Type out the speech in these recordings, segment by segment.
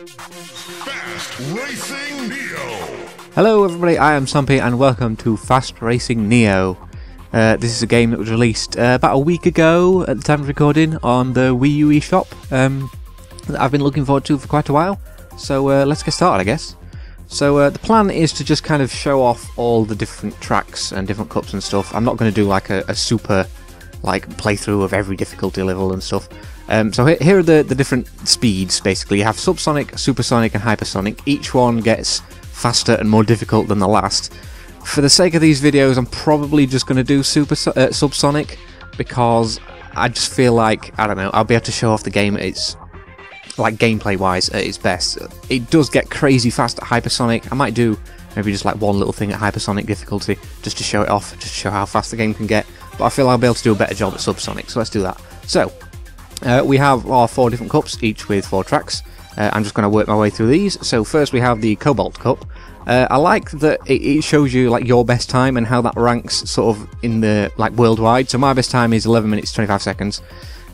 Fast Racing Neo. Hello everybody, I am Sumpy and welcome to Fast Racing Neo. This is a game that was released about a week ago at the time of recording on the Wii U eShop that I've been looking forward to for quite a while. So let's get started, I guess. So the plan is to just kind of show off all the different tracks and different cups and stuff. I'm not going to do like a super playthrough of every difficulty level and stuff. So here are the different speeds. Basically, you have subsonic, supersonic, and hypersonic. Each one gets faster and more difficult than the last. For the sake of these videos, I'm probably just going to do subsonic because I just feel like, I don't know, I'll be able to show off the game at its, like, gameplay-wise at its best. It does get crazy fast at hypersonic. I might do maybe just like one little thing at hypersonic difficulty just to show it off, just to show how fast the game can get. But I feel I'll be able to do a better job at subsonic, so let's do that. So, we have our 4 different cups, each with 4 tracks. I'm just going to work my way through these. So first we have the Cobalt Cup. I like that it shows you like your best time and how that ranks sort of in the worldwide. So my best time is 11 minutes 25 seconds.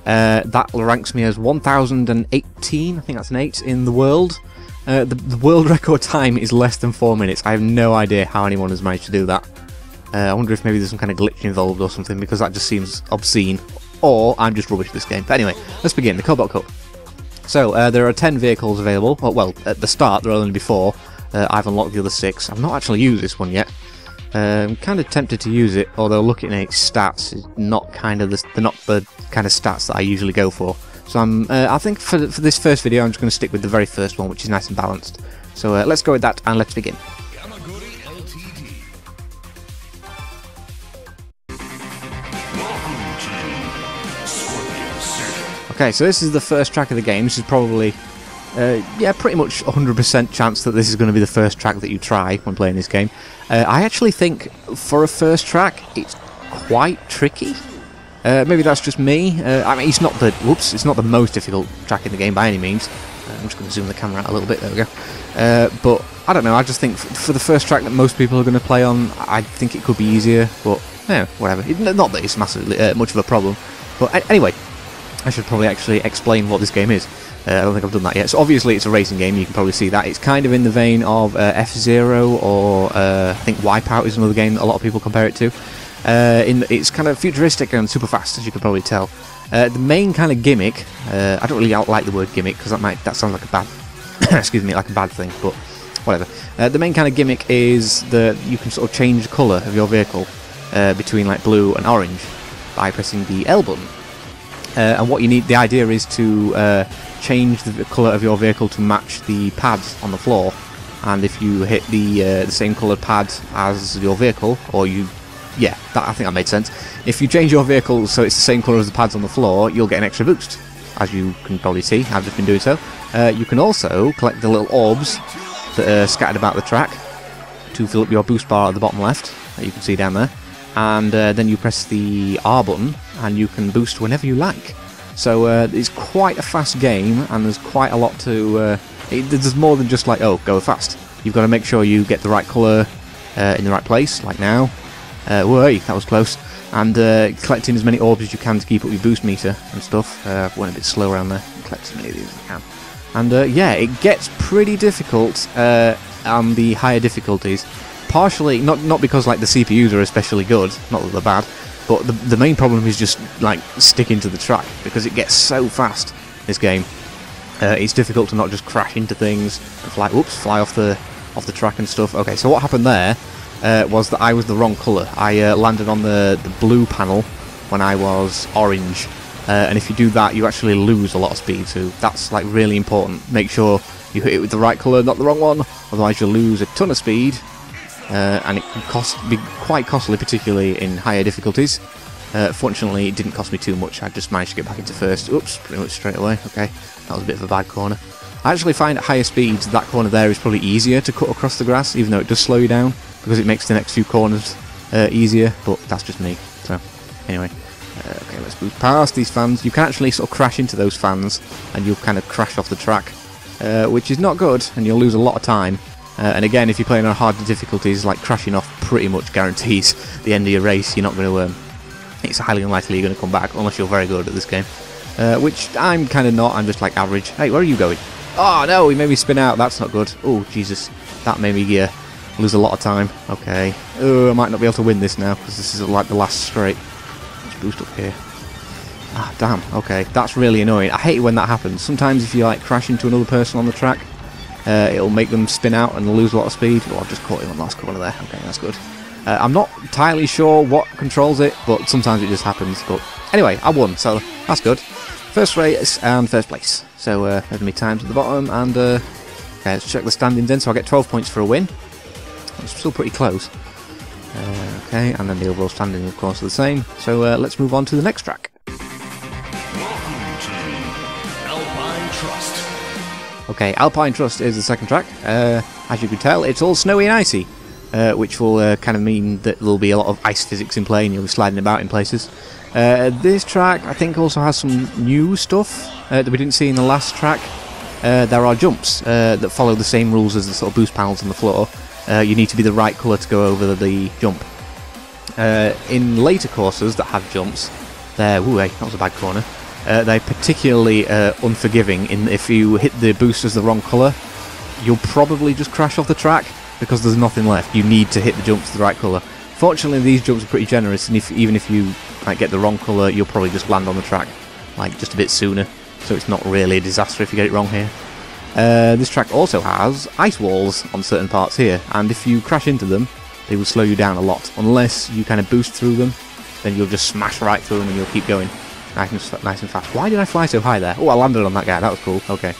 That ranks me as 1018. I think that's an 8 in the world. The world record time is less than 4 minutes. I have no idea how anyone has managed to do that. I wonder if maybe there's some kind of glitch involved or something, because that just seems obscene. Or I'm just rubbish at this game. But anyway, let's begin. The Cobalt Cup. So there are 10 vehicles available. Well, at the start there will only be 4. I've unlocked the other 6. I've not actually used this one yet. I'm kind of tempted to use it, although looking at its stats is not kind of they're not the kind of stats that I usually go for. So I think for this first video I'm just going to stick with the very first one, which is nice and balanced. So let's go with that and let's begin. Okay, so this is the first track of the game. This is probably, yeah, pretty much 100% chance that this is going to be the first track that you try when playing this game. I actually think for a first track, it's quite tricky. Maybe that's just me. I mean, it's not the most difficult track in the game by any means. I'm just going to zoom the camera out a little bit. There we go. But I don't know. I just think for the first track that most people are going to play on, I think it could be easier. But yeah, whatever. Not that it's massively much of a problem. But anyway. I should probably actually explain what this game is. I don't think I've done that yet. So obviously it's a racing game, you can probably see that. It's kind of in the vein of F-Zero or I think Wipeout is another game that a lot of people compare it to. It's kind of futuristic and super fast, as you can probably tell. The main kind of gimmick, I don't really like the word gimmick because that sounds like a bad, excuse me, like a bad thing, but whatever. The main kind of gimmick is that you can sort of change the colour of your vehicle between like blue and orange by pressing the L button. And what you need, the idea is to change the colour of your vehicle to match the pads on the floor. And if you hit the same coloured pad as your vehicle, or I think that made sense. If you change your vehicle so it's the same colour as the pads on the floor, you'll get an extra boost. As you can probably see, I've just been doing so. You can also collect the little orbs that are scattered about the track to fill up your boost bar at the bottom left, that you can see down there. And then you press the R button and you can boost whenever you like. So it's quite a fast game, and there's quite a lot to... there's more than just like, oh, go fast. You've got to make sure you get the right colour in the right place, like now. Whoa, that was close. And collecting as many orbs as you can to keep up your boost meter and stuff. Went a bit slow around there. Collect as many of these as I can. And yeah, it gets pretty difficult on the higher difficulties. Partially, not because like the CPUs are especially good, not that they're bad, but the main problem is just like sticking to the track, because it gets so fast, this game. It's difficult to not just crash into things and fly off the track and stuff. Okay, so what happened there was that I was the wrong colour. I landed on the blue panel when I was orange, and if you do that you actually lose a lot of speed, so that's like really important. Make sure you hit it with the right colour, not the wrong one, otherwise you'll lose a ton of speed. And it can be quite costly, particularly in higher difficulties. Fortunately, it didn't cost me too much. I just managed to get back into first. Oops, pretty much straight away. Okay, that was a bit of a bad corner. I actually find at higher speeds that corner there is probably easier to cut across the grass, even though it does slow you down, because it makes the next few corners easier, but that's just me. So, anyway. Okay, let's move past these fans. You can actually sort of crash into those fans, and you'll kind of crash off the track, which is not good, and you'll lose a lot of time. And again, if you're playing on harder difficulties, like crashing off pretty much guarantees the end of your race. You're not going to... it's highly unlikely you're going to come back, unless you're very good at this game. Which I'm kind of not, I'm just like average. Hey, where are you going? Oh no, he made me spin out. That's not good. Oh Jesus, that made me lose a lot of time. Okay. Oh, I might not be able to win this now because this is like the last straight. Let's boost up here. Ah, damn. Okay, that's really annoying. I hate it when that happens. Sometimes if you like crash into another person on the track, it'll make them spin out and lose a lot of speed. Oh, I've just caught him on the last corner there. Okay, that's good. I'm not entirely sure what controls it, but sometimes it just happens. But anyway, I won, so that's good. First race and first place. So there's my times at the bottom, and okay, let's check the standings in. So I get 12 points for a win. It's still pretty close. Okay, and then the overall standings, of course, are the same. So let's move on to the next track. Welcome to Alpine Trust. Okay, Alpine Trust is the second track. As you can tell, it's all snowy and icy, which will kind of mean that there'll be a lot of ice physics in play and you'll be sliding about in places. This track, I think, also has some new stuff that we didn't see in the last track. There are jumps that follow the same rules as the sort of boost panels on the floor. You need to be the right colour to go over the jump. In later courses that have jumps, they're... Ooh, hey, that was a bad corner. They're particularly unforgiving in that if you hit the boosters the wrong colour, you'll probably just crash off the track because there's nothing left. You need to hit the jumps the right colour. Fortunately, these jumps are pretty generous, and even if you get the wrong colour, you'll probably just land on the track just a bit sooner. So it's not really a disaster if you get it wrong here. This track also has ice walls on certain parts here, and if you crash into them, they will slow you down a lot. Unless you kind of boost through them, then you'll just smash right through them and you'll keep going nice and fast. Why did I fly so high there? Oh, I landed on that guy. That was cool. Okay,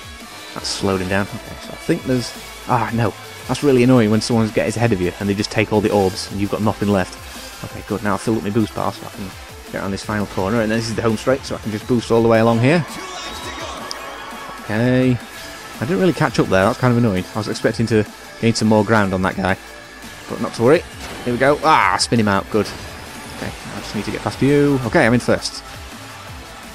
that slowed him down. Okay, so I think there's... Ah, no. That's really annoying when someone gets ahead of you and they just take all the orbs and you've got nothing left. Okay, good. Now I've filled up my boost bar so I can get on this final corner, and this is the home straight, so I can just boost all the way along here. Okay. I didn't really catch up there. That's kind of annoying. I was expecting to gain some more ground on that guy. But not to worry. Here we go. Ah, spin him out. Good. Okay, I just need to get past you. Okay, I'm in first.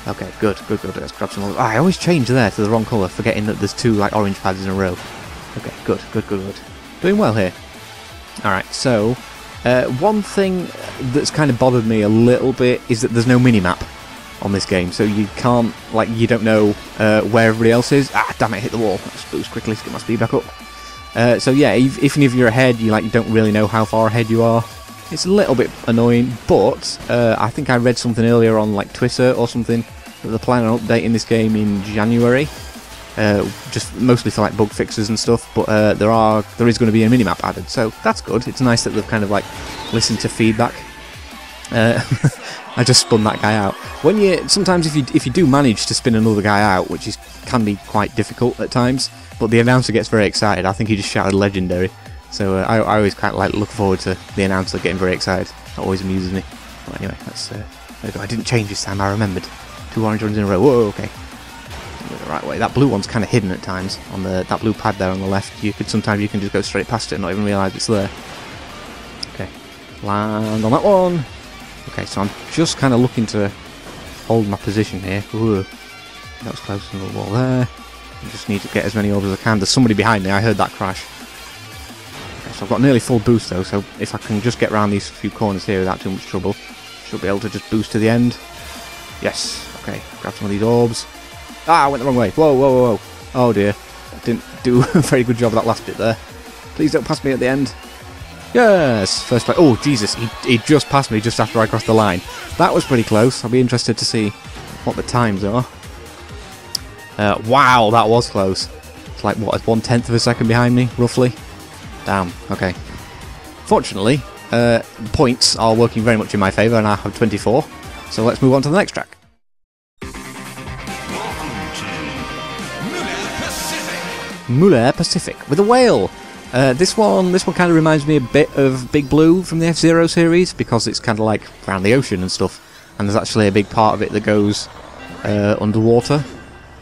Okay, good. Let's grab some more. Ah, I always change there to the wrong colour, forgetting that there's two orange pads in a row. Okay, good. Doing well here. Alright, so one thing that's kind of bothered me a little bit is that there's no minimap on this game, so you can't, you don't know where everybody else is. Ah, damn it, hit the wall. Let's boost quickly to get my speed back up. So yeah, even if you're ahead, you don't really know how far ahead you are. It's a little bit annoying, but I think I read something earlier on Twitter or something that they're planning on updating this game in January. Just mostly for bug fixes and stuff, but there is going to be a minimap added, so that's good. It's nice that they've kind of listened to feedback. I just spun that guy out. Sometimes if you do manage to spin another guy out, which can be quite difficult at times, but the announcer gets very excited. I think he just shouted legendary, so I always kind of look forward to the announcer getting very excited. That always amuses me. But anyway, there we go. I didn't change this time. I remembered. 2 orange ones in a row. Whoa, okay. The right way. That blue one's kind of hidden at times on that blue pad there on the left. Sometimes you can just go straight past it and not even realise it's there. Okay, land on that one. Okay, so I'm just kind of looking to hold my position here. Whoa. That was close to the wall there. I just need to get as many orbs as I can. There's somebody behind me. I heard that crash. Okay, so I've got nearly full boost though, so if I can just get around these few corners here without too much trouble, should be able to just boost to the end. Yes. Okay, grab some of these orbs. Ah, I went the wrong way. Whoa. Oh dear. I didn't do a very good job of that last bit there. Please don't pass me at the end. Yes! First place. Oh, Jesus. He just passed me just after I crossed the line. That was pretty close. I'll be interested to see what the times are. Wow, that was close. It's what, 1/10 of a second behind me, roughly? Damn. Okay. Fortunately, points are working very much in my favour, and I have 24. So let's move on to the next track. Mueller Pacific with a whale. This one kind of reminds me a bit of Big Blue from the F-Zero series, because it's kind of around the ocean and stuff, and there's actually a big part of it that goes underwater,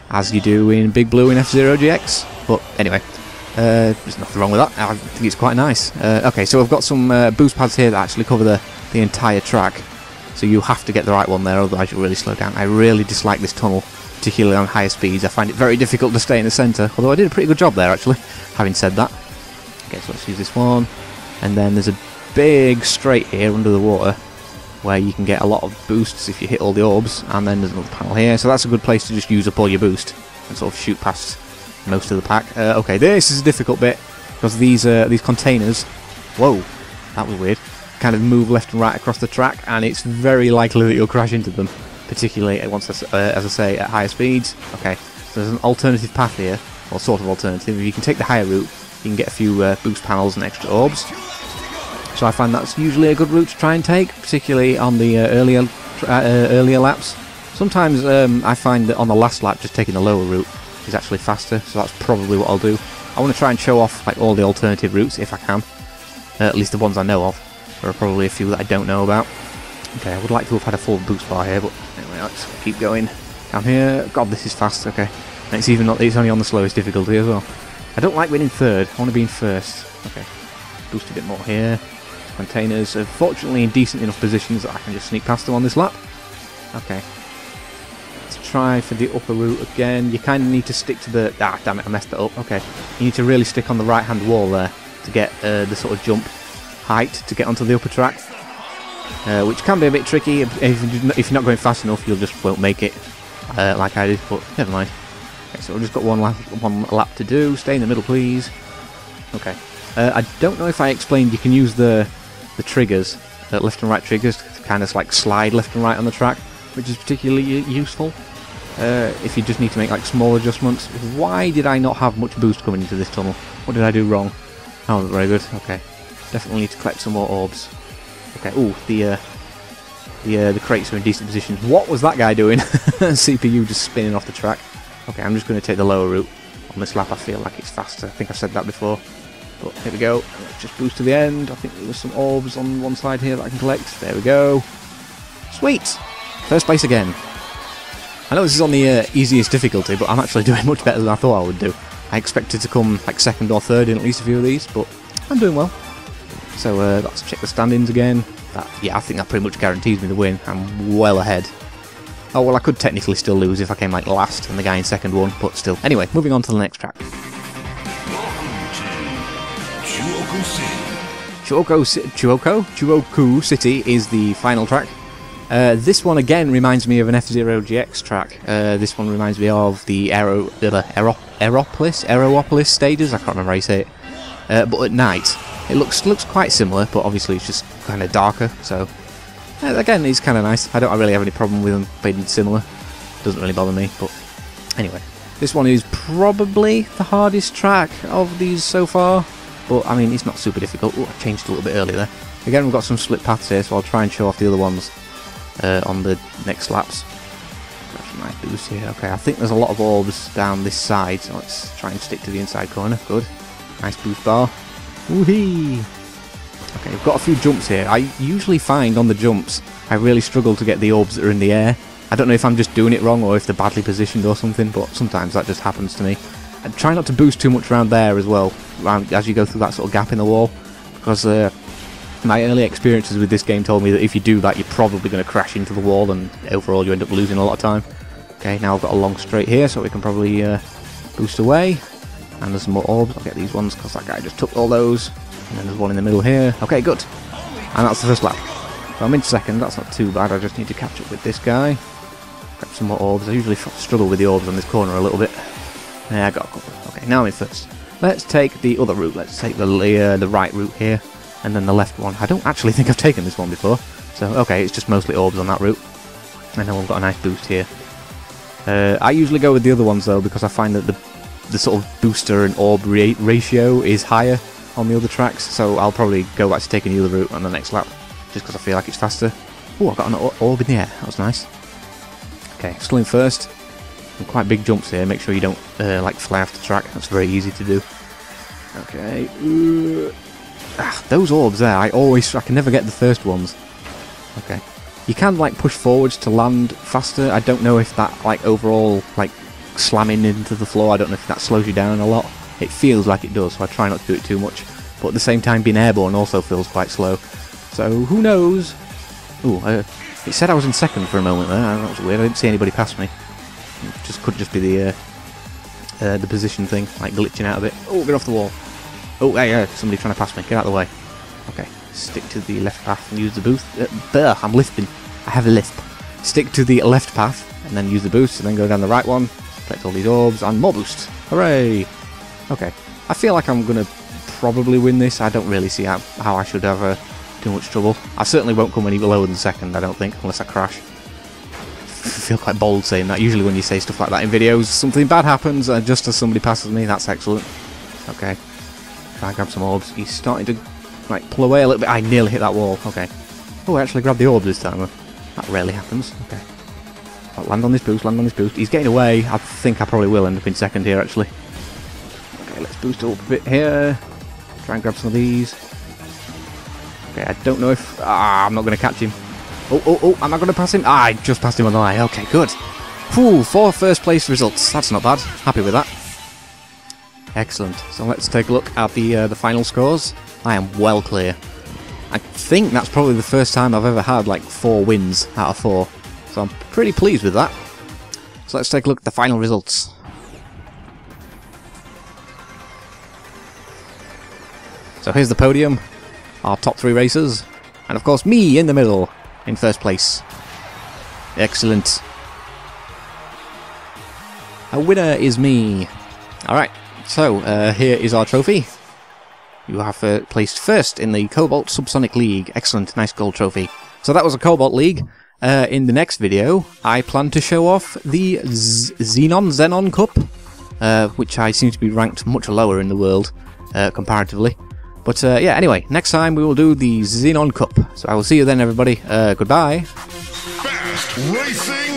as you do in Big Blue in F-Zero GX. But anyway, there's nothing wrong with that. I think it's quite nice. Okay, so I've got some boost pads here that actually cover the entire track, so you have to get the right one there, otherwise you'll really slow down. I really dislike this tunnel, particularly on higher speeds. I find it very difficult to stay in the centre, although I did a pretty good job there actually, having said that. Okay, so let's use this one, and then there's a big straight here under the water where you can get a lot of boosts if you hit all the orbs, and then there's another panel here, so that's a good place to just use up all your boost and sort of shoot past most of the pack. Okay, this is a difficult bit because these containers, whoa, that was weird, kind of move left and right across the track, and it's very likely that you'll crash into them, particularly as I say, at higher speeds. Okay, so there's an alternative path here, or sort of alternative. If you can take the higher route, you can get a few boost panels and extra orbs. So I find that's usually a good route to try and take, particularly on the earlier laps. Sometimes I find that on the last lap, just taking the lower route is actually faster, so that's probably what I'll do. I want to try and show off like all the alternative routes if I can, at least the ones I know of. There are probably a few that I don't know about. Okay, I would like to have had a full boost bar here, but anyway, let's keep going. Down here, God, this is fast. Okay, and it's only on the slowest difficulty as well. I don't like winning third. I want to be in first. Okay, boost a bit more here. Containers are fortunately in decent enough positions that I can just sneak past them on this lap. Okay, let's try for the upper route again. You kind of need to stick to the... Ah, damn it, I messed it up. Okay, you need to really stick on the right-hand wall there to get the sort of jump height to get onto the upper track, which can be a bit tricky. If you're not going fast enough, you just won't make it, like I did, but never mind. Okay, so we've just got one lap to do. Stay in the middle, please. Okay, I don't know if I explained you can use the triggers, left and right triggers, to kind of like slide left and right on the track, which is particularly useful if you just need to make like small adjustments. Why did I not have much boost coming into this tunnel? What did I do wrong? Oh, very good. Okay, definitely need to collect some more orbs. Okay, ooh, the crates are in decent positions. What was that guy doing? CPU just spinning off the track. Okay, I'm just going to take the lower route on this lap. I feel like it's faster. I think I've said that before. But here we go. Let's just boost to the end. I think there's some orbs on one side here that I can collect. There we go. Sweet! First place again. I know this is on the easiest difficulty, but I'm actually doing much better than I thought I would do. I expected to come like second or third in at least a few of these, but I'm doing well. So let's check the standings again. Yeah, I think that pretty much guarantees me the win. I'm well ahead. Oh, well, I could technically still lose if I came like last and the guy in second won, but still. Anyway, moving on to the next track. Chuoku City is the final track. This one again reminds me of an F-Zero GX track. This one reminds me of the Aeropolis stages. I can't remember how you say it. But at night, it looks quite similar, but obviously it's just kind of darker. So again, it's kind of nice. I don't really have any problem with them being similar. Doesn't really bother me. But anyway, this one is probably the hardest track of these so far. But I mean, it's not super difficult. Ooh, I changed a little bit earlier there. Again, we've got some split paths here, so I'll try and show off the other ones on the next laps. Got some nice boost here. Okay, I think there's a lot of orbs down this side, so let's try and stick to the inside corner. Good. Nice boost bar. Woohee! Okay, we've got a few jumps here. I usually find on the jumps, I really struggle to get the orbs that are in the air. I don't know if I'm just doing it wrong or if they're badly positioned or something, but sometimes that just happens to me. And try not to boost too much around there as well, as you go through that sort of gap in the wall, because my early experiences with this game told me that if you do that, you're probably going to crash into the wall, and overall you end up losing a lot of time. Okay, now I've got a long straight here, so we can probably boost away. And there's some more orbs. I'll get these ones because that guy just took all those. And then there's one in the middle here. Okay, good. And that's the first lap. So I'm in second. That's not too bad. I just need to catch up with this guy. Grab some more orbs. I usually struggle with the orbs on this corner a little bit. Yeah, I got a couple. Okay, now I'm in first. Let's take the other route. Let's take the right route here. And then the left one. I don't actually think I've taken this one before. So, okay, it's just mostly orbs on that route. And then we've got a nice boost here. I usually go with the other ones, though, because I find that the sort of booster and orb ratio is higher on the other tracks, so I'll probably go back to taking the other route on the next lap, just because I feel like it's faster. Oh, I got an orb in the air, that was nice. Okay, still in first. Some quite big jumps here, make sure you don't like fly off the track, that's very easy to do. Okay, those orbs there, I can never get the first ones. Okay, you can like push forwards to land faster. I don't know if that like overall like slamming into the floor, I don't know if that slows you down a lot. It feels like it does, so I try not to do it too much. But at the same time, being airborne also feels quite slow. So who knows? Ooh, it said I was in second for a moment there. That was weird. I didn't see anybody pass me. It could just be the position thing, like glitching out a bit. Oh, get off the wall. Oh, yeah, somebody trying to pass me. Get out of the way. Okay, stick to the left path and use the boost. I'm lifting. I have a lisp. Stick to the left path and then use the boost, and then go down the right one. Collect all these orbs and more boost. Hooray! Okay. I feel like I'm going to probably win this. I don't really see how I should have too much trouble. I certainly won't come any lower than second, I don't think, unless I crash. I feel quite bold saying that. Usually when you say stuff like that in videos, something bad happens, and just as somebody passes me, that's excellent. Okay. Try and grab some orbs. He's starting to, like, pull away a little bit. I nearly hit that wall. Okay. Oh, I actually grabbed the orbs this time. That rarely happens. Okay. I'll land on this boost, land on this boost. He's getting away. I think I probably will end up in second here, actually. Okay, let's boost up a bit here. Try and grab some of these. Okay, I don't know if... I'm not going to catch him. Oh, am I going to pass him? I just passed him on the line. Okay, good. Whew, 4 first place results. That's not bad. Happy with that. Excellent. So let's take a look at the final scores. I am well clear. I think that's probably the first time I've ever had like 4 wins out of 4. So I'm pretty pleased with that. So let's take a look at the final results. So here's the podium. Our top 3 racers. And of course me in the middle. In first place. Excellent. A winner is me. Alright, so here is our trophy. You have placed first in the Cobalt Subsonic League. Excellent, nice gold trophy. So that was a Cobalt League. In the next video, I plan to show off the Xenon Cup, which I seem to be ranked much lower in the world, comparatively. But yeah, anyway, next time we will do the Xenon Cup. So I will see you then, everybody. Goodbye. Fast racing